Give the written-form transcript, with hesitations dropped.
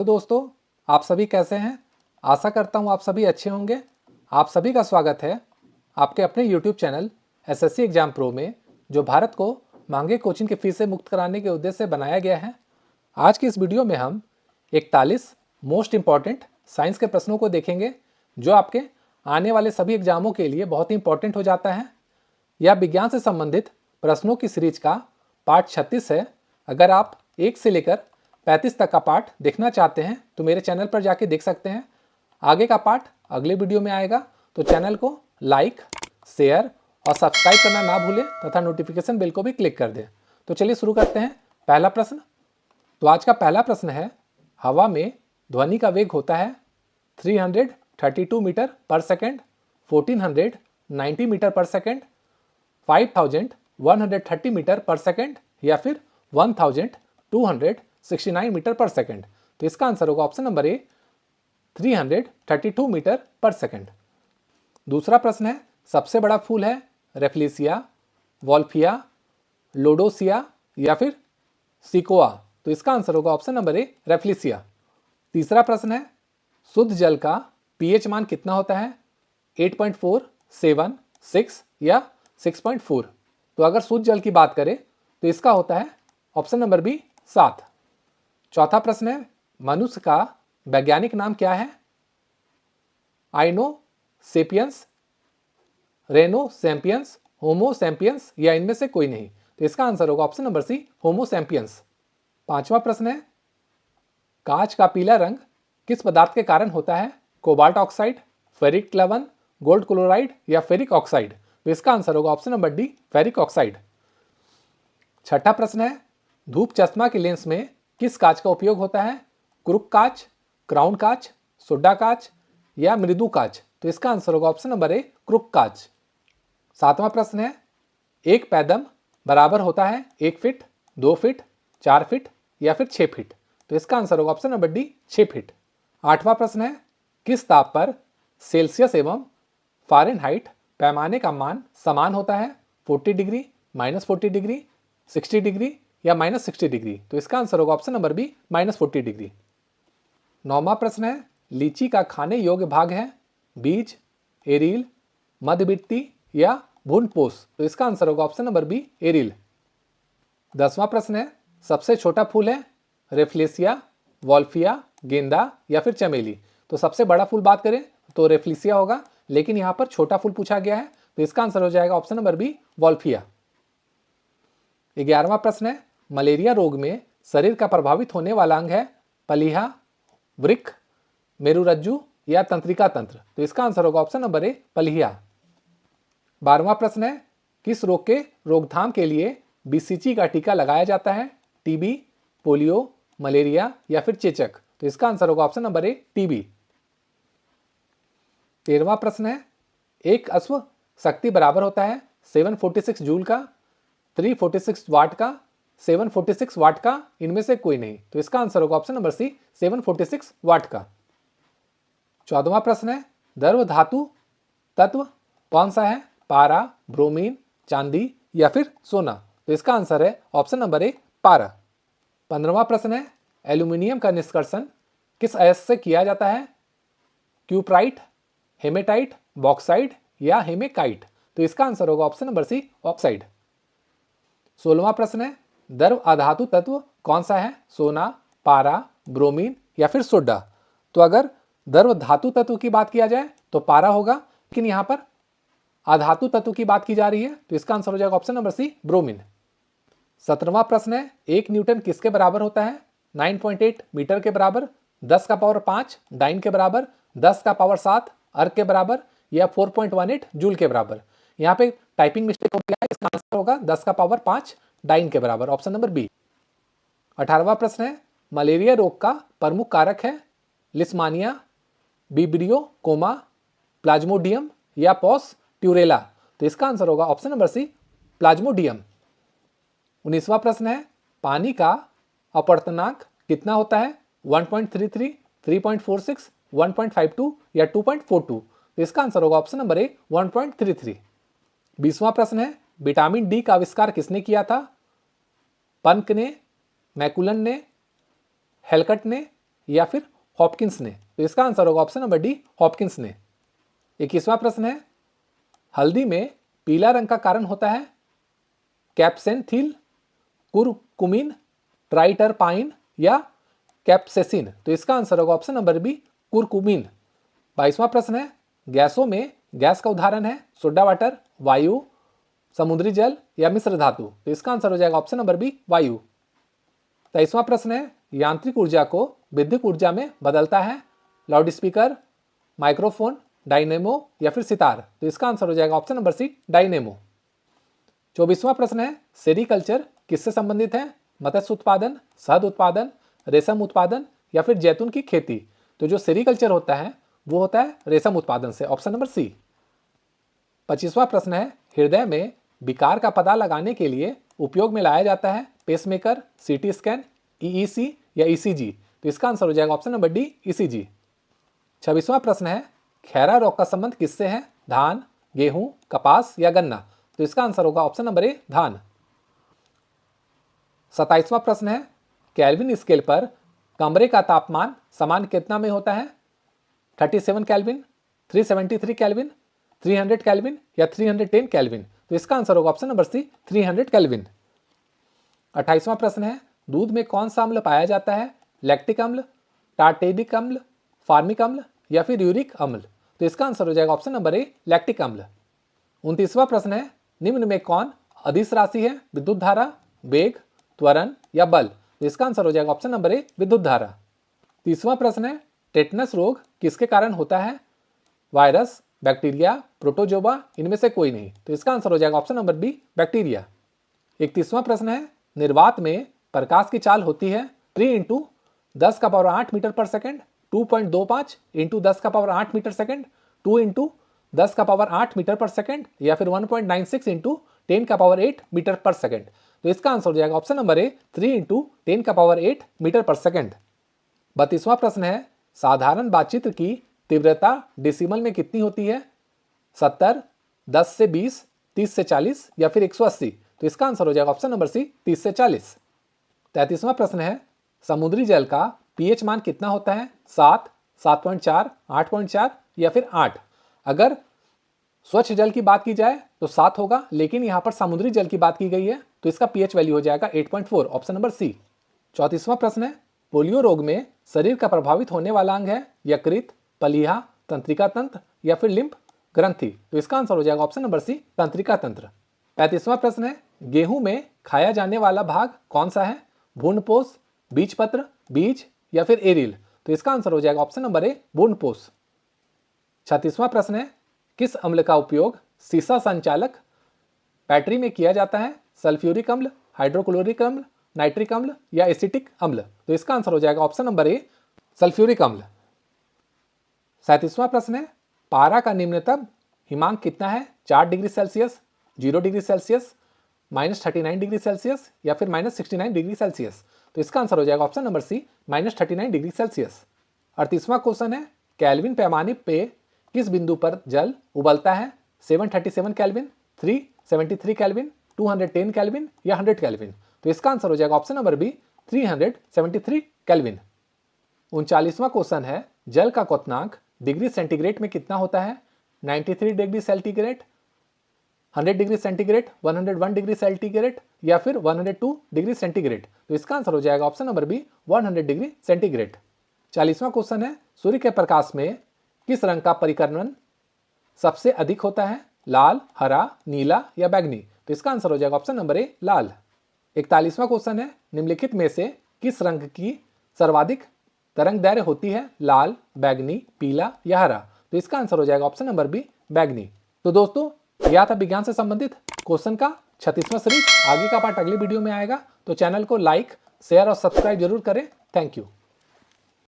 तो दोस्तों, आप सभी कैसे हैं? आशा करता हूं आप सभी अच्छे होंगे। आप सभी का स्वागत है आपके अपने YouTube channel SSC exam pro में, जो भारत को महंगे कोचिंग की फीस से मुक्त कराने के उद्देश्य से बनाया गया है। आज की इस वीडियो में हम 41 मोस्ट इंपॉर्टेंट साइंस के प्रश्नों को देखेंगे, जो आपके आने वाले सभी एग्जामों के लिए बहुत ही इंपॉर्टेंट हो जाता है। यह विज्ञान से संबंधित प्रश्नों की सीरीज का पार्ट 36 है। अगर आप 1 से लेकर 35 तक का पार्ट देखना चाहते हैं तो मेरे चैनल पर जाके देख सकते हैं। आगे का पार्ट अगले वीडियो में आएगा, तो चैनल को लाइक, शेयर और सब्सक्राइब करना ना भूलें तथा नोटिफिकेशन बेल को भी क्लिक कर दें। तो चलिए शुरू करते हैं। पहला प्रश्न। तो आज का पहला प्रश्न है, हवा में ध्वनि का वेग होता है 332 मीटर पर सेकेंड, 1490 मीटर पर सेकेंड, 5130 मीटर पर सेकेंड या फिर 1269 मीटर पर सेकेंड। तो इसका आंसर होगा ऑप्शन नंबर ए, 332 मीटर पर सेकेंड। दूसरा प्रश्न है, सबसे बड़ा फूल है रेफ्लिसिया, वॉल्फिया, लोडोसिया या फिर सिकोआ। तो इसका आंसर होगा ऑप्शन नंबर ए, रेफ्लिसिया। तीसरा प्रश्न है, शुद्ध जल का पीएच मान कितना होता है? 8.4, 7, 6 या 6.4। तो अगर शुद्ध जल की बात करें तो इसका होता है ऑप्शन नंबर बी, 7। चौथा प्रश्न है, मनुष्य का वैज्ञानिक नाम क्या है? आइनो सेपियंस, रेनो सैम्पियंस, होमो सैम्पियंस या इनमें से कोई नहीं। तो इसका आंसर होगा ऑप्शन नंबर सी, होमो सैम्पियंस। पांचवा प्रश्न है, कांच का पीला रंग किस पदार्थ के कारण होता है? कोबाल्ट ऑक्साइड, फेरिक लवण, गोल्ड क्लोराइड या फेरिक ऑक्साइड। तो इसका आंसर होगा option number D, ferric oxide. छठा प्रश्न है, धूप चश्मा के लेंस में किस कांच का उपयोग होता है? क्रूक कांच, क्राउन कांच, सोडा कांच या मृदु कांच। तो इसका आंसर होगा ऑप्शन नंबर ए, क्रूक कांच। सातवां प्रश्न है, एक पैदम बराबर होता है 1 फीट, 2 फीट, 4 फीट या फिर 6 फीट। तो इसका आंसर होगा ऑप्शन नंबर डी, 6 फीट। आठवां प्रश्न है, किस ताप पर सेल्सियस एवं फ़ारेनहाइट पैमाने का मान समान होता है? 40 डिग्री, -40 डिग्री, 60 डिग्री या -60 डिग्री। तो इसका आंसर होगा ऑप्शन नंबर बी, -40 डिग्री। नौवां प्रश्न है, लीची का खाने योग्य भाग है? बीज, एरील, मध्यबित्ती या भ्रूणपोष। तो इसका आंसर होगा ऑप्शन नंबर बी, एरील। 10वां प्रश्न है, सबसे छोटा फूल है? रेफ्लेसिया, वॉल्फिया, गेंदा या फिर चमेली। तो सबसे बड़ा फूल बात करें तो रेफ्लिसिया होगा, लेकिन यहां पर छोटा फूल पूछा गया है, तो इसका आंसर हो जाएगा ऑप्शन नंबर बी, वॉल्फिया। 11वां प्रश्न है, मलेरिया रोग में शरीर का प्रभावित होने वाला अंग है? पलीहा, वृक्क, मेरुरज्जु या तंत्रिका तंत्र। तो इसका आंसर होगा ऑप्शन नंबर ए, पलीहा। 12वां प्रश्न है, किस रोग के रोकथाम के लिए बीसीजी का टीका लगाया जाता है? टीबी, पोलियो, मलेरिया या फिर चेचक। तो इसका आंसर होगा ऑप्शन नंबर ए, टीबी। 13वां प्रश्न है, एक अश्व शक्ति बराबर होता है 746 जूल का, 346 वाट का, 746 वाट का, इनमें से कोई नहीं। तो इसका आंसर होगा ऑप्शन नंबर सी, 746 वाट का। 14वां प्रश्न है, द्रव धातु तत्व कौन सा है? पारा, ब्रोमीन, चांदी या फिर सोना। तो इसका आंसर है ऑप्शन नंबर ए, पारा। 15वां प्रश्न है, एल्यूमिनियम का निष्कर्षण किस अयस्क से किया जाता है? क्यूप्राइट, हेमेटाइट, बॉक्साइड या हेमेकाइट। तो इसका आंसर होगा ऑप्शन नंबर सी, ऑक्साइड। 16वां प्रश्न है, द्रव अधातु तत्व कौन सा है? सोना, पारा, ब्रोमीन या फिर सोडा। तो अगर द्रव धातु तत्व की बात किया जाए तो पारा होगा, लेकिन यहां पर अधातु तत्व की बात की जा रही है, तो इसका आंसर हो जाएगा ऑप्शन नंबर सी, ब्रोमीन। 17वां प्रश्न है, 1 न्यूटन किसके बराबर होता है? 9.8 मीटर के बराबर, 10 का पावर 5 डाइन के बराबर, 10 का पावर 7 अर्क के बराबर या 4.18 जूल के बराबर। यहाँ पे टाइपिंग मिस्टेक हो गया है, इसका आंसर होगा 10 का पावर 5 डाइन के बराबर, ऑप्शन नंबर बी। 18वां प्रश्न है, मलेरिया रोग का प्रमुख कारक है? लिस्मानिया, बिब्रियो कोमा, प्लाज्मोडियम या पॉस ट्यूरेला। तो इसका आंसर होगा ऑप्शन नंबर सी, प्लाज्मोडियम। 19वां प्रश्न है, पानी का अपवर्तनांक कितना होता है? 1.33, 3.46, 1.52 या 2.42। तो इसका आंसर होगा ऑप्शन नंबर ए, 1.33। 20वां प्रश्न है, विटामिन डी का आविष्कार किसने किया था? पंक ने, मैकुलन ने, हेलकट ने या फिर हॉपकिंस ने? तो इसका आंसर होगा ऑप्शन नंबर डी, हॉपकिंस ने। 21वां प्रश्न है, हल्दी में पीला रंग का कारण होता है कैप्सेंथिल, कुरकुमिन, ट्राइटरपाइन या कैप्सेसिन? तो इसका आंसर होगा ऑप्शन नंबर बी, कुरकुमिन। 22वां प्रश्न है, गैसों में गैस का उदाहरण है सोडा वाटर, वायु, समुद्री जल या मिश्र धातु? तो इसका आंसर हो जाएगा ऑप्शन नंबर बी, वायु। 23वां प्रश्न है, यांत्रिक ऊर्जा को विद्युत ऊर्जा में बदलता है लाउडस्पीकर, माइक्रोफोन, डायनेमो या फिर सितार? तो इसका आंसर हो जाएगा ऑप्शन नंबर सी, डायनेमो। 24वां प्रश्न है, सेरीकल्चर किससे संबंधित है? मत्स्य उत्पादन, शहद उत्पादन, रेशम उत्पादन या फिर जैतून की खेती? तो जो सेरीकल्चर होता है वो होता है रेशम उत्पादन से, ऑप्शन नंबर सी। 25वां प्रश्न है, हृदय में विकार का पता लगाने के लिए उपयोग में लाया जाता है पेसमेकर, सीटी स्कैन, ईईसी या ईसीजी? तो इसका आंसर हो जाएगा ऑप्शन नंबर डी, ईसीजी। 26वां प्रश्न है, खैरा रोग का संबंध किससे है? धान, गेहूं, कपास या गन्ना? तो इसका आंसर होगा ऑप्शन नंबर ए, धान। 27वां प्रश्न है, केल्विन स्केल पर कमरे का तापमान समान कितना में होता है? 37 केल्विन, 373 केल्विन, 300 केल्विन या 310 केल्विन? तो इसका आंसर होगा ऑप्शन नंबर सी, 300 केल्विन। 28वां प्रश्न है, दूध में कौन सा अम्ल पाया जाता है? लैक्टिक अम्ल, टार्टेरिक अम्ल, फार्मिक अम्ल या फिर यूरिक अम्ल? तो इसका आंसर हो जाएगा ऑप्शन नंबर ए, लैक्टिक अम्ल। 29वां प्रश्न है, निम्न में कौन अदिश राशि है? विद्युत धारा, वेग, त्वरण या बल? तो इसका आंसर हो जाएगा ऑप्शन नंबर ए, विद्युत धारा। 30वां प्रश्न है, टेटनस रोग किसके कारण होता है? वायरस, बैक्टीरिया, प्रोटोजोआ, इनमें से कोई नहीं? तो इसका आंसर हो जाएगा ऑप्शन नंबर बी, बैक्टीरिया। 31वां प्रश्न है, निर्वात में प्रकाश की चाल होती है 3 इंटू 10 का पावर 8 मीटर पर सेकेंड, 2.25 इंटू 10 का पावर 8 मीटर सेकेंड, 2 इंटू 10 का पावर 8 मीटर पर सेकेंड या फिर 1.96 इंटू 10 का पावर 8 मीटर पर सेकेंड? तो इसका आंसर हो जाएगा ऑप्शन नंबर ए, 3 इंटू 10 का पावर 8 मीटर पर सेकेंड। 32वां प्रश्न है, साधारण बातचीत की तीव्रता डेसिमल में कितनी होती है? 70, 10 से 20, 30 से 40 या फिर 180? तो इसका आंसर हो जाएगा ऑप्शन नंबर सी, 30 से 40। 33वां प्रश्न है, समुद्री जल का पीएच मान कितना होता है? 7, 7.4, 8.4 या फिर 8? अगर स्वच्छ जल की बात की जाए तो 7 होगा, लेकिन यहां पर समुद्री जल की बात की गई है तो इसका पीएच वैल्यू हो जाएगा 8.4, ऑप्शन नंबर सी। 34वां प्रश्न है, पोलियो रोग में शरीर का प्रभावित होने वाला अंग है यकृत, पलीहा, तंत्रिका तंत्र या फिर लिम्फ ग्रंथि? तो इसका आंसर हो जाएगा ऑप्शन नंबर सी, तंत्रिका तंत्र। 35वां प्रश्न है, गेहूं में खाया जाने वाला भाग कौन सा है? भ्रूणपोष, बीजपत्र, बीज या फिर एरिल? तो इसका आंसर हो जाएगा ऑप्शन नंबर ए, भ्रूणपोष। 36वां प्रश्न है, किस अम्ल का उपयोग सीसा संचालक बैटरी में किया जाता है? सल्फ्यूरिक अम्ल, हाइड्रोक्लोरिक अम्ल, नाइट्रिक अम्ल या एसिटिक अम्ल? तो इसका आंसर हो जाएगा ऑप्शन नंबर ए, सल्फ्यूरिक अम्ल। 37वां प्रश्न है, पारा का निम्नतम हिमांक कितना है? 4 degree Celsius, 0 degree Celsius, -39 degree Celsius या फिर -69 डिग्री सेल्सियस? तो इसका आंसर हो जाएगा option number C, -39 degree Celsius. 38वां क्वेश्चन है, केल्विन पैमाने पे किस बिंदु पर जल उबलता है? 737 केल्विन, 373 केल्विन, 210 केल्विन या 100 केल्विन? तो इसका आंसर हो जाएगा ऑप्शन नंबर बी, 373 केल्विन। 39वां क्वेश्चन है, जल का क्वथनांक डिग्री सेंटीग्रेड में कितना होता है? 93 degree centigrade, 100 degree centigrade, 101 degree centigrade या फिर 102 डिग्री सेंटीग्रेड? तो इसका आंसर हो जाएगा option number B, 100 degree centigrade. 40वां क्वेश्चन है, सूर्य के प्रकाश में किस रंग का परिकर्मण सबसे अधिक होता है? लाल, हरा, नीला या बैंगनी? तो इसका आंसर हो जाएगा ऑप्शन नंबर ए, लाल। 41वां क्वेश्चन है, निम्नलिखित में से किस रंग की सर्वाधिक तरंग दैर्घ्य होती है? लाल, बैंगनी, पीला या हरा? तो इसका आंसर हो जाएगा ऑप्शन नंबर बी, बैंगनी। तो दोस्तों, यह था विज्ञान से संबंधित क्वेश्चन का 36वां सीरीज। आगे का पार्ट अगली वीडियो में आएगा, तो चैनल को लाइक, शेयर और सब्सक्राइब जरूर करें। Thank you.